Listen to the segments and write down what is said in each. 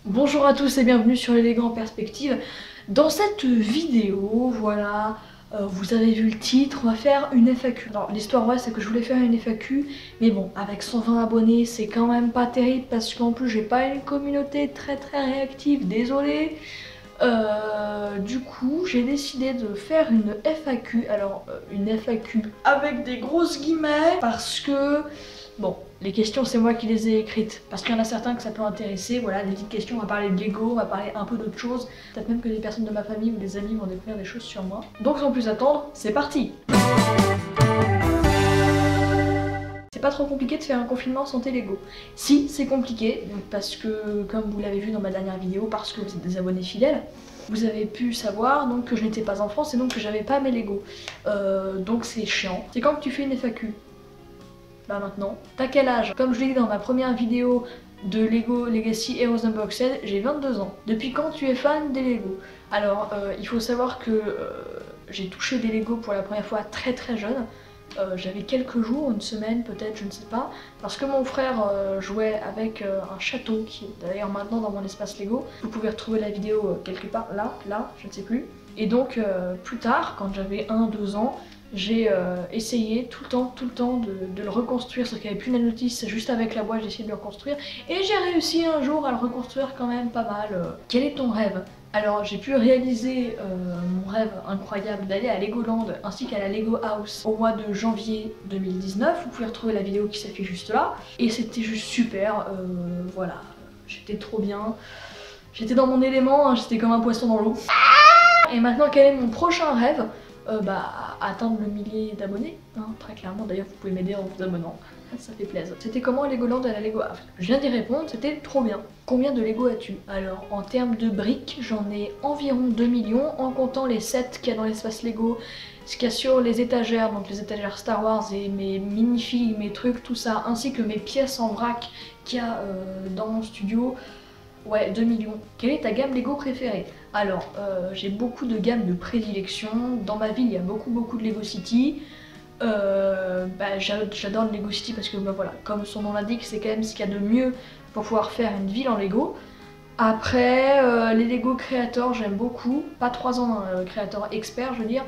Bonjour à tous et bienvenue sur l'élégant perspective. Dans cette vidéo, voilà, vous avez vu le titre, on va faire une FAQ. Alors l'histoire c'est que je voulais faire une FAQ, mais bon, avec 120 abonnés, c'est quand même pas terrible parce qu'en plus j'ai pas une communauté très réactive, désolé. Du coup, j'ai décidé de faire une FAQ. Alors, une FAQ avec des grosses guillemets parce que, bon, les questions c'est moi qui les ai écrites parce qu'il y en a certains que ça peut intéresser. Voilà, des petites questions, on va parler de Lego, on va parler un peu d'autres choses. Peut-être même que des personnes de ma famille ou des amis vont découvrir des choses sur moi. Donc sans plus attendre, c'est parti! C'est pas trop compliqué de faire un confinement santé Lego. Si, c'est compliqué, parce que, comme vous l'avez vu dans ma dernière vidéo, parce que vous êtes des abonnés fidèles, vous avez pu savoir donc, que je n'étais pas en France et donc que j'avais pas mes Lego. Donc c'est chiant. C'est quand que tu fais une FAQ? Bah maintenant. T'as quel âge? Comme je l'ai dit dans ma première vidéo de Lego Legacy Heroes Unboxed, j'ai 22 ans. Depuis quand tu es fan des Lego? Alors, il faut savoir que j'ai touché des Lego pour la première fois très jeune. J'avais quelques jours, une semaine peut-être, je ne sais pas, parce que mon frère jouait avec un château qui est d'ailleurs maintenant dans mon espace Lego. Vous pouvez retrouver la vidéo quelque part, là, je ne sais plus. Et donc plus tard, quand j'avais 1-2 ans, j'ai essayé tout le temps de le reconstruire, sauf qu'il n'y avait plus la notice, juste avec la boîte j'ai essayé de le reconstruire. Et j'ai réussi un jour à le reconstruire quand même pas mal. Quel est ton rêve? Alors j'ai pu réaliser mon rêve incroyable d'aller à Legoland ainsi qu'à la Lego House au mois de janvier 2019. Vous pouvez retrouver la vidéo qui s'affiche juste là. Et c'était juste super, voilà, j'étais trop bien. J'étais dans mon élément, hein, j'étais comme un poisson dans l'eau. Et maintenant quel est mon prochain rêve? Atteindre le millier d'abonnés, hein, très clairement. D'ailleurs vous pouvez m'aider en vous abonnant, ça fait plaisir. C'était comment Legoland à la Lego House? Je viens d'y répondre, c'était trop bien. Combien de Lego as-tu? Alors en termes de briques, j'en ai environ 2 millions en comptant les sets qu'il y a dans l'espace Lego, ce qu'il y a sur les étagères, donc les étagères Star Wars et mes minifigs, mes trucs, tout ça, ainsi que mes pièces en vrac qu'il y a dans mon studio. Ouais, 2 millions. Quelle est ta gamme Lego préférée? Alors, j'ai beaucoup de gammes de prédilection. Dans ma ville, il y a beaucoup de Lego City. J'adore le Lego City parce que, voilà, comme son nom l'indique, c'est quand même ce qu'il y a de mieux pour pouvoir faire une ville en Lego. Après, les Lego Creator, j'aime beaucoup. Pas 3 ans, Creator expert, je veux dire.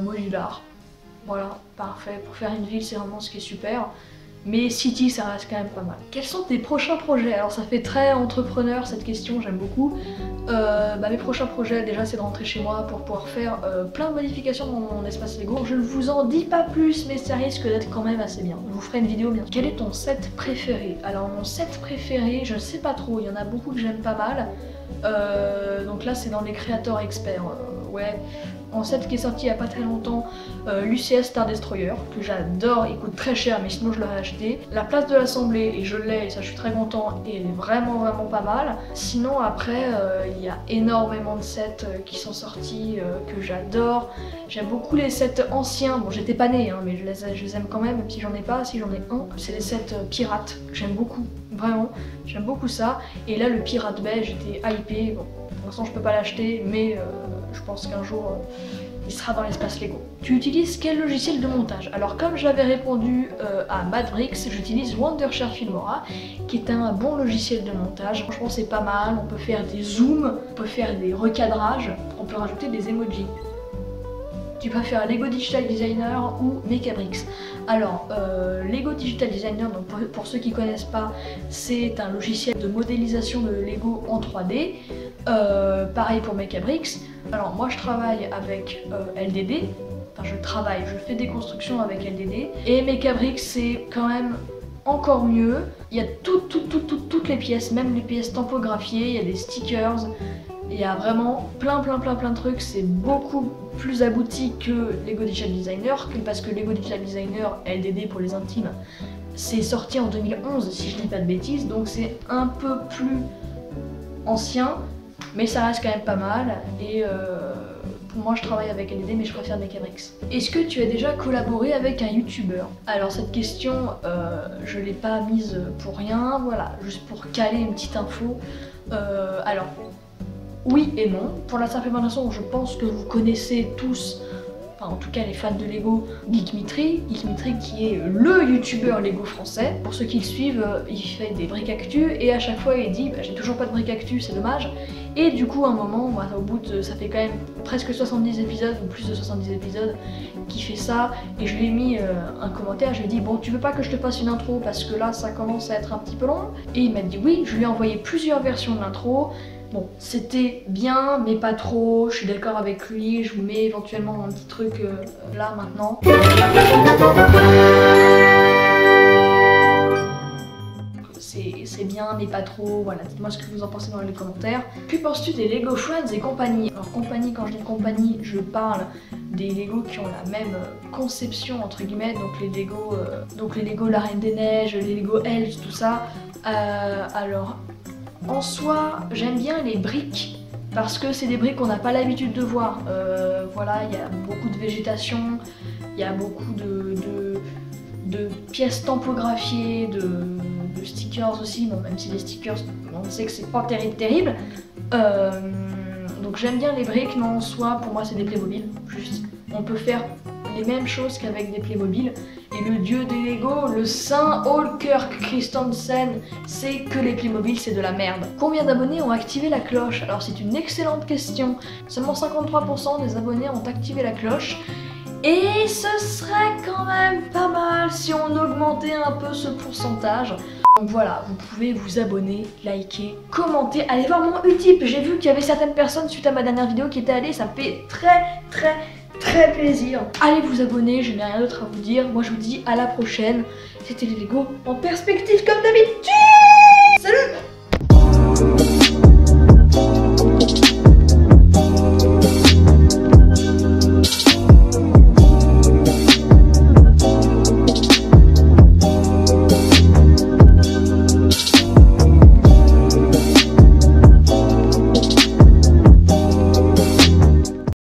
Modular. Voilà, parfait. Pour faire une ville, c'est vraiment ce qui est super. Mais City, ça reste quand même pas mal. Quels sont tes prochains projets? Alors ça fait très entrepreneur cette question, j'aime beaucoup. Mes prochains projets, déjà, c'est de rentrer chez moi pour pouvoir faire plein de modifications dans mon espace Lego. Je ne vous en dis pas plus, mais ça risque d'être quand même assez bien. Je vous ferai une vidéo bien. Quel est ton set préféré? Alors mon set préféré, je sais pas trop, il y en a beaucoup que j'aime pas mal. Donc là, c'est dans les créateurs experts. Ouais. En set qui est sorti il n'y a pas très longtemps, l'UCS Star Destroyer, que j'adore, il coûte très cher mais sinon je l'aurais acheté. La place de l'Assemblée, et je l'ai, et ça je suis très content, et elle est vraiment pas mal. Sinon après, il y a énormément de sets qui sont sortis, que j'adore. J'aime beaucoup les sets anciens, bon j'étais pas née, hein, mais je les aime quand même si j'en ai pas, si j'en ai un. C'est les sets pirates, que j'aime beaucoup, vraiment, j'aime beaucoup ça. Et là le pirate beige, j'étais hypée, bon. Pour l'instant je peux pas l'acheter mais je pense qu'un jour il sera dans l'espace Lego. Tu utilises quel logiciel de montage? Alors comme j'avais répondu à Madbricks, j'utilise Wondershare Filmora qui est un bon logiciel de montage. Franchement c'est pas mal, on peut faire des zooms, on peut faire des recadrages, on peut rajouter des emojis. Tu peux faire Lego Digital Designer ou Mechabricks. Alors, Lego Digital Designer, donc pour ceux qui ne connaissent pas, c'est un logiciel de modélisation de Lego en 3D. Pareil pour Mechabricks. Alors moi je travaille avec LDD. Enfin je fais des constructions avec LDD. Et Mechabricks c'est quand même encore mieux. Il y a toutes les pièces, même les pièces tampographiées, il y a des stickers. Il y a vraiment plein de trucs, c'est beaucoup plus abouti que Lego Digital Designer, parce que Lego Digital Designer LDD pour les intimes, c'est sorti en 2011 si je dis pas de bêtises, donc c'est un peu plus ancien, mais ça reste quand même pas mal, et pour moi je travaille avec LDD mais je préfère Mechabricks. Est-ce que tu as déjà collaboré avec un youtubeur? Alors cette question, je l'ai pas mise pour rien, voilà, juste pour caler une petite info. Oui et non, pour la simple et bonne raison où je pense que vous connaissez tous enfin en tout cas les fans de Lego, Geekmitry qui est le youtubeur Lego français. Pour ceux qui le suivent, il fait des briques actu et à chaque fois il dit j'ai toujours pas de briques actu, c'est dommage. Et du coup à un moment, au bout de, ça fait quand même presque 70 épisodes ou plus de 70 épisodes qui fait ça, et je lui ai mis un commentaire, je lui ai dit bon tu veux pas que je te fasse une intro parce que là ça commence à être un petit peu long, et il m'a dit oui. Je lui ai envoyé plusieurs versions de l'intro. Bon, c'était bien, mais pas trop, je suis d'accord avec lui, je vous mets éventuellement un petit truc là maintenant. C'est bien, mais pas trop, voilà, dites-moi ce que vous en pensez dans les commentaires. Que penses-tu des Lego Friends et compagnie? Alors compagnie, quand je dis compagnie, je parle des Lego qui ont la même conception entre guillemets, donc les Lego La Reine des Neiges, les Lego Elves, tout ça. Alors, en soi, j'aime bien les briques parce que c'est des briques qu'on n'a pas l'habitude de voir. Voilà, il y a beaucoup de végétation, il y a beaucoup de pièces tampographiées, de stickers aussi. Bon, même si les stickers, on sait que c'est pas terrible. Donc j'aime bien les briques, mais en soi, pour moi, c'est des Playmobil. Juste, on peut faire les mêmes choses qu'avec des Playmobil. Et le dieu des Lego, le saint Holkirk Christensen, sait que les Playmobil c'est de la merde. Combien d'abonnés ont activé la cloche? Alors c'est une excellente question. Seulement 53% des abonnés ont activé la cloche. Et ce serait quand même pas mal si on augmentait un peu ce pourcentage. Donc voilà, vous pouvez vous abonner, liker, commenter, allez voir mon Utip. J'ai vu qu'il y avait certaines personnes suite à ma dernière vidéo qui étaient allées, ça me fait très plaisir. Allez vous abonner, je n'ai rien d'autre à vous dire. Moi je vous dis à la prochaine. C'était les Lego en perspective comme d'habitude. Salut!